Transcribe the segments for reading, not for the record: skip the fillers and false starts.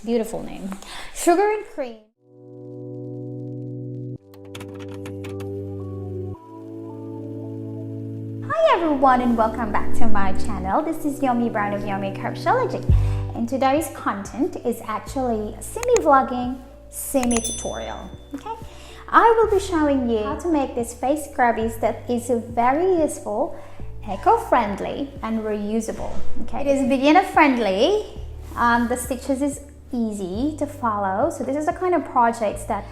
Beautiful name. Sugar and Cream. Hi everyone and welcome back to my channel. This is Yummy Brown of Yommycrochetlogy, and today's content is actually semi-vlogging, semi-tutorial. Okay, I will be showing you how to make this face scrubbies that is very useful, eco-friendly and reusable. Okay, it is beginner friendly. The stitches is easy to follow, so this is the kind of projects that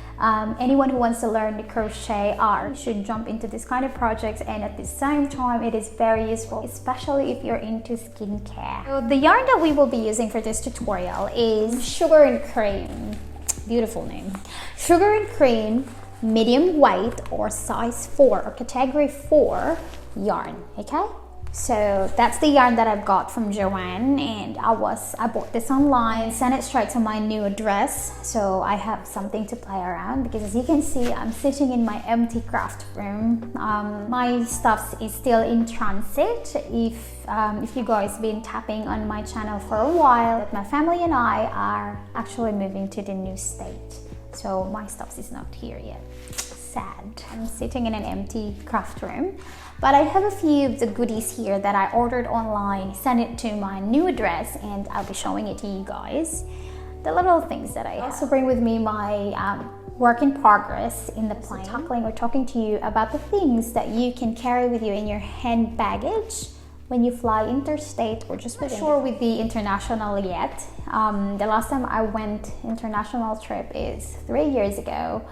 anyone who wants to learn the crochet art should jump into this kind of projects, and at the same time it is very useful, especially if you're into skincare. So the yarn that we will be using for this tutorial is Sugar and Cream. Beautiful name. Sugar and Cream medium weight or size 4 or category 4 yarn. Okay, so that's the yarn that I've got from Joanne, and I bought this online, sent it straight to my new address, so I have something to play around, because as you can see, I'm sitting in my empty craft room. My stuff is still in transit. If you guys been tapping on my channel for a while, that my family and I are actually moving to the new state, so my stuff is not here yet. Sad. I'm sitting in an empty craft room, but I have a few of the goodies here that I ordered online, sent it to my new address, and I'll be showing it to you guys. The little things that I also bring with me, my work in progress in the plane. So talking to you about the things that you can carry with you in your hand baggage when you fly interstate, or just not sure with the international yet. The last time I went international trip is 3 years ago,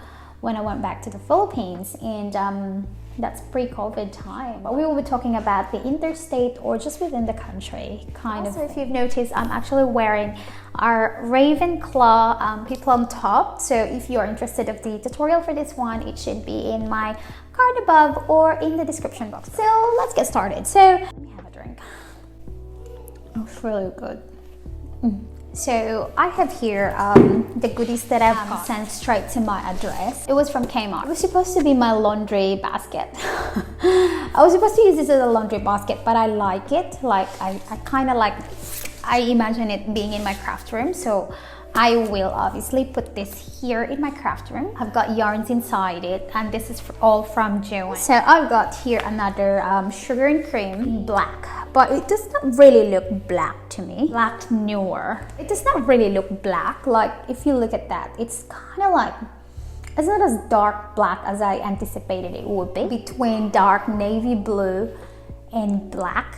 when I went back to the Philippines, and that's pre-COVID time. But we will be talking about the interstate or just within the country kind of. So if you've noticed, I'm actually wearing our Ravenclaw peplum top. So if you're interested of the tutorial for this one, it should be in my card above or in the description box. So let's get started. So let me have a drink. Oh, it's really good. So I have here the goodies that I've sent straight to my address. It was from Kmart. It was supposed to be my laundry basket. I was supposed to use this as a laundry basket, but I like it. Like I kind of like, I imagine it being in my craft room. So I will obviously put this here in my craft room. I've got yarns inside it, and this is all from Joanne. So I've got here another Sugar and Cream black, but it does not really look black to me. Black Noir. It does not really look black. Like if you look at that, it's kind of like, it's not as dark black as I anticipated it would be. Between dark navy blue and black.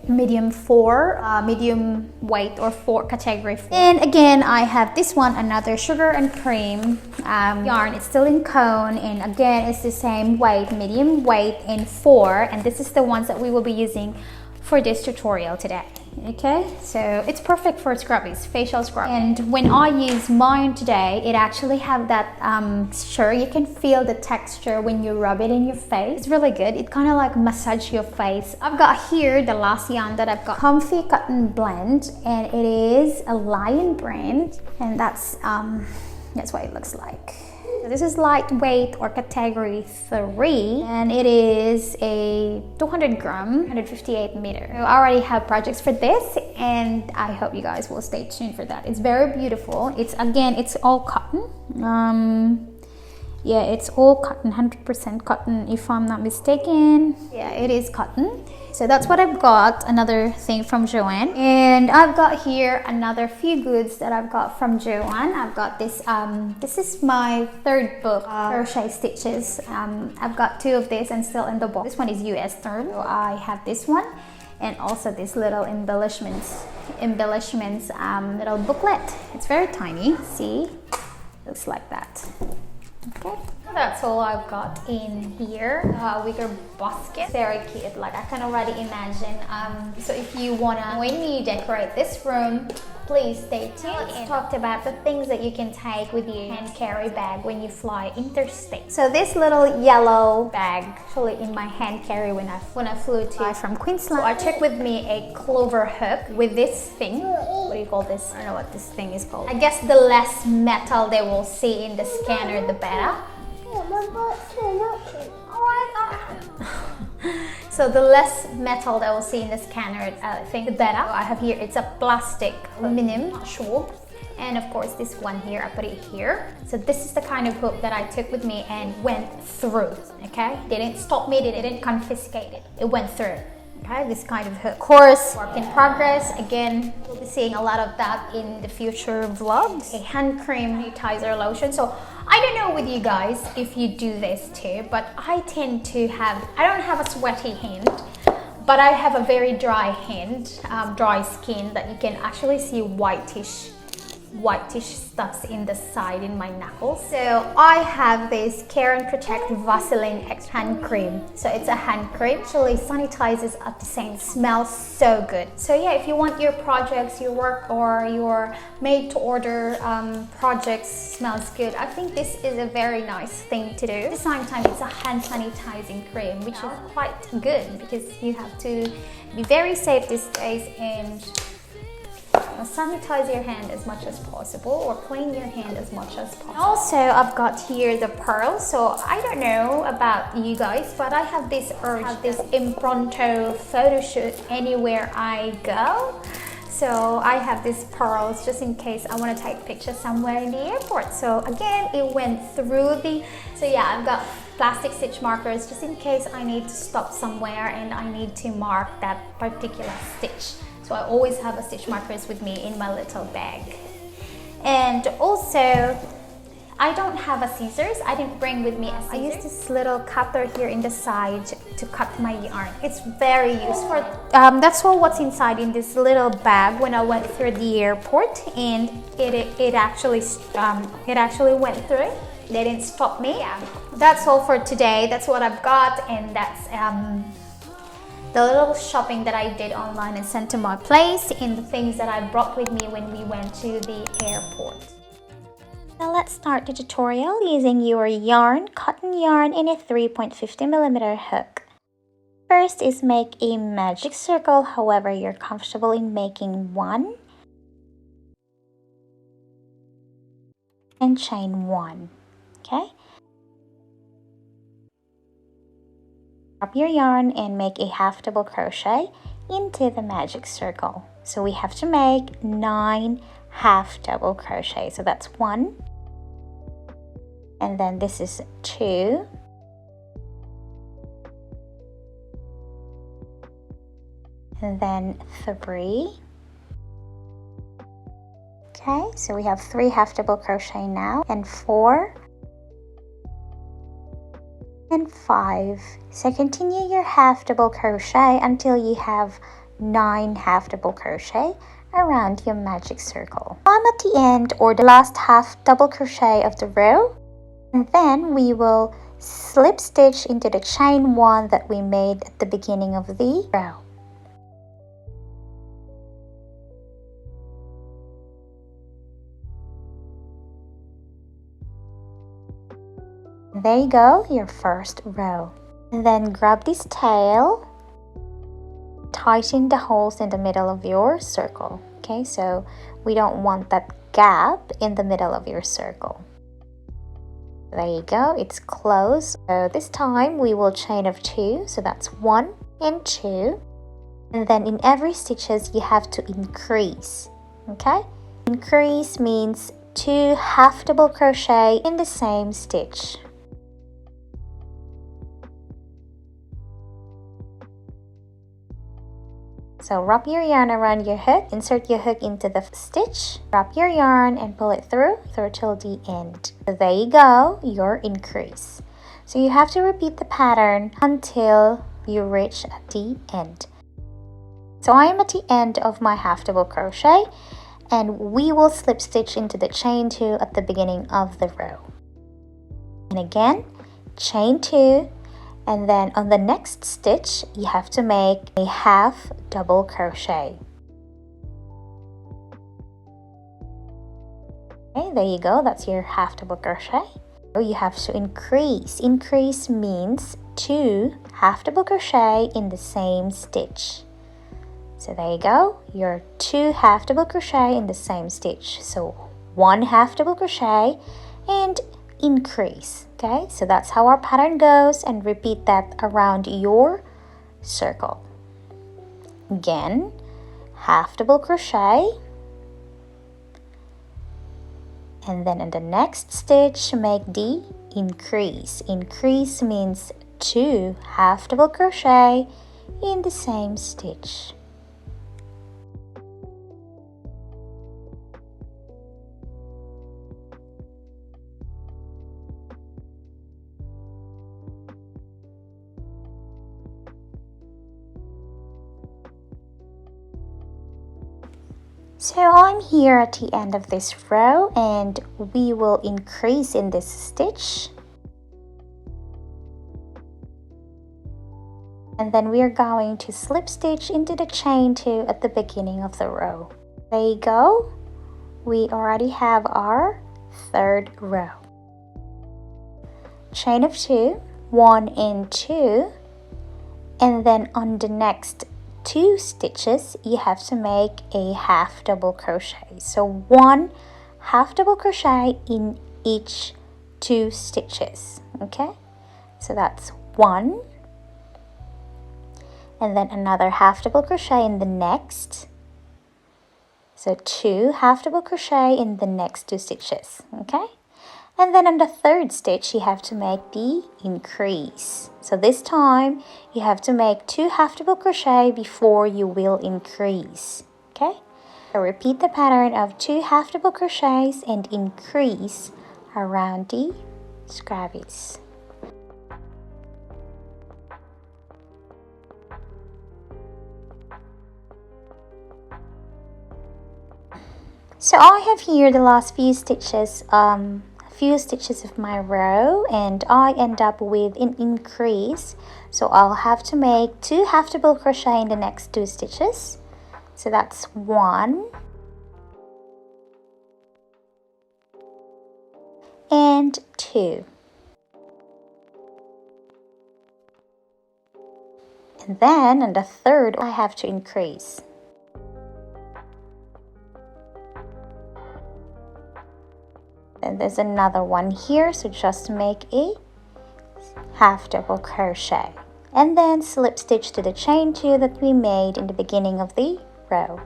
Medium 4, medium weight or 4 category 4. And again, I have this one, another Sugar and Cream yarn. It's still in cone, and again, it's the same weight, medium weight in 4, and this is the ones that we will be using for this tutorial today. Okay, so it's perfect for scrubbies, facial scrub. And when I use mine today, it actually have that texture. You can feel the texture when you rub it in your face. It's really good. It kind of like massage your face. I've got here the last yarn that I've got, Comfy Cotton Blend, and it is a Lion brand, and that's what it looks like. So this is lightweight or category 3, and it is a 200 gram, 158 meter. So I already have projects for this, and I hope you guys will stay tuned for that. It's very beautiful. It's all cotton. Yeah, it's all cotton, 100% cotton if I'm not mistaken. Yeah, it is cotton. So that's what I've got, another thing from Joanne. And I've got here another few goods that I've got from Joanne. I've got this, this is my 3rd book, Crochet Stitches. I've got 2 of this and still in the box. This one is US term, so I have this one. And also this little embellishments, little booklet. It's very tiny, see? Looks like that. Okay, that's all I've got in here. Wicker basket, very cute. Like I can already imagine. So if you wanna, when you decorate this room, please stay tuned. Let's talk about the things that you can take with your hand carry bag when you fly interstate. So this little yellow bag, actually in my hand carry when I flew from Queensland. So I took with me a clover hook with this thing. What do you call this? I don't know what this thing is called. I guess the less metal they will see in the scanner, the better. So the less metal that we'll see in the scanner, I think the better. I have here, it's a plastic, aluminum, not sure. And of course this one here, I put it here. So this is the kind of hook that I took with me and went through, okay? They didn't stop me, they didn't confiscate it. It went through, okay? This kind of hook. Of course, work in progress. Again, we'll be seeing a lot of that in the future vlogs. A hand cream moisturizer lotion. So I don't know with you guys if you do this too, but I tend to have, I don't have a sweaty hand, but I have a very dry hand, dry skin that you can actually see whitish stuffs in the side in my knuckles. So I have this Care and Protect Vaseline X hand cream. So it's a hand cream, actually sanitizes at the same, smells so good. So yeah, if you want your projects, your work or your made to order projects smells good, I think this is a very nice thing to do. At the same time, it's a hand sanitizing cream, which is quite good because you have to be very safe these days and sanitize your hand as much as possible or clean your hand as much as possible. Also, I've got here the pearls. So I don't know about you guys, but I have this urge, this impromptu photo shoot anywhere I go. So I have these pearls just in case I want to take pictures somewhere in the airport. So again, it went through the, so yeah, I've got plastic stitch markers just in case I need to stop somewhere and I need to mark that particular stitch. So I always have a stitch markers with me in my little bag. And also, I don't have a scissors. I didn't bring with me a scissors. I used this little cutter here in the side to cut my yarn. It's very useful. That's all what's inside in this little bag when I went through the airport, and it actually went through. They didn't stop me. Yeah. That's all for today. That's what I've got, and that's the little shopping that I did online and sent to my place, and the things that I brought with me when we went to the airport. Now let's start the tutorial using your yarn, cotton yarn, and a 3.50mm hook. First is make a magic circle, however you're comfortable in making one, and chain one, okay? Drop your yarn and make a half double crochet into the magic circle. So we have to make 9 half double crochet. So that's 1, and then this is 2, and then 3. Okay, so we have 3 half double crochet now, and 4, and 5. So continue your half double crochet until you have 9 half double crochet around your magic circle. I'm at the end or the last half double crochet of the row, and then we will slip stitch into the chain 1 that we made at the beginning of the row. There you go, your first row. And then grab this tail, tighten the holes in the middle of your circle. Okay, so we don't want that gap in the middle of your circle. There you go, it's closed. So this time we will chain of 2, so that's 1 and 2. And then in every stitches you have to increase. Okay, increase means 2 half double crochet in the same stitch. So wrap your yarn around your hook, insert your hook into the stitch, wrap your yarn and pull it through till the end. So there you go, your increase. So you have to repeat the pattern until you reach at the end. So I am at the end of my half double crochet, and we will slip stitch into the chain 2 at the beginning of the row. And again, chain 2. And then on the next stitch, you have to make a half double crochet. Okay, there you go, that's your half double crochet. So you have to increase. Increase means 2 half double crochet in the same stitch. So there you go, your 2 half double crochet in the same stitch. So 1 half double crochet and increase. Okay, so that's how our pattern goes, and repeat that around your circle. Again, half double crochet, And then in the next stitch, make the increase. Increase means 2 half double crochet in the same stitch. So I'm here at the end of this row and we will increase in this stitch. And then we are going to slip stitch into the chain 2 at the beginning of the row. There you go. We already have our 3rd row. Chain of 2, 1 and 2, and then on the next 2 stitches you have to make a half double crochet. So 1 half double crochet in each 2 stitches. Okay, so that's 1, and then another half double crochet in the next. So 2 half double crochet in the next 2 stitches. Okay, and then on the 3rd stitch you have to make the increase. So this time you have to make 2 half double crochet before you will increase. Okay, so repeat the pattern of 2 half double crochets and increase around the scrubbies. So I have here the last few stitches of my row, and I end up with an increase, so I'll have to make 2 half double crochet in the next 2 stitches. So that's 1 and 2, and then on the 3rd I have to increase. And there's another one here, so just make a half double crochet and then slip stitch to the chain 2 that we made in the beginning of the row.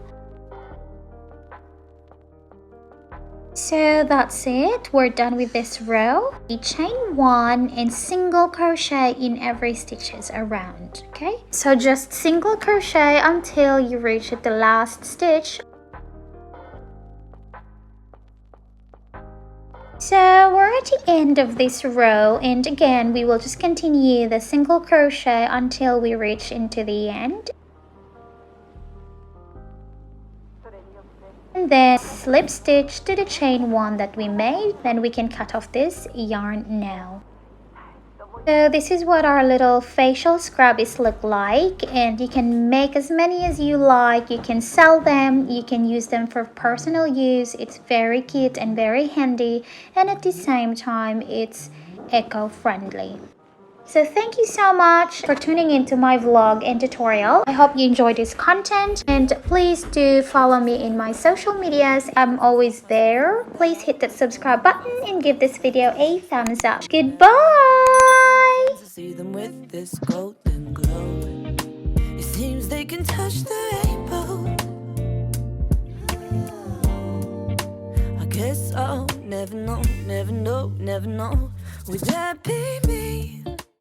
So that's it, we're done with this row. We chain 1 and single crochet in every stitches around. Okay, so just single crochet until you reach at the last stitch. So we're at the end of this row, and again we will just continue the single crochet until we reach into the end. And then slip stitch to the chain 1 that we made, then we can cut off this yarn now. So this is what our little facial scrubbies look like, and you can make as many as you like. You can sell them, you can use them for personal use. It's very cute and very handy, and at the same time it's eco-friendly. So thank you so much for tuning into my vlog and tutorial. I hope you enjoyed this content, and please do follow me in my social medias. I'm always there. Please hit that subscribe button and give this video a thumbs up. Goodbye! See them with this golden glow. It seems they can touch the rainbow. I guess I'll never know, never know, never know. Would that be me?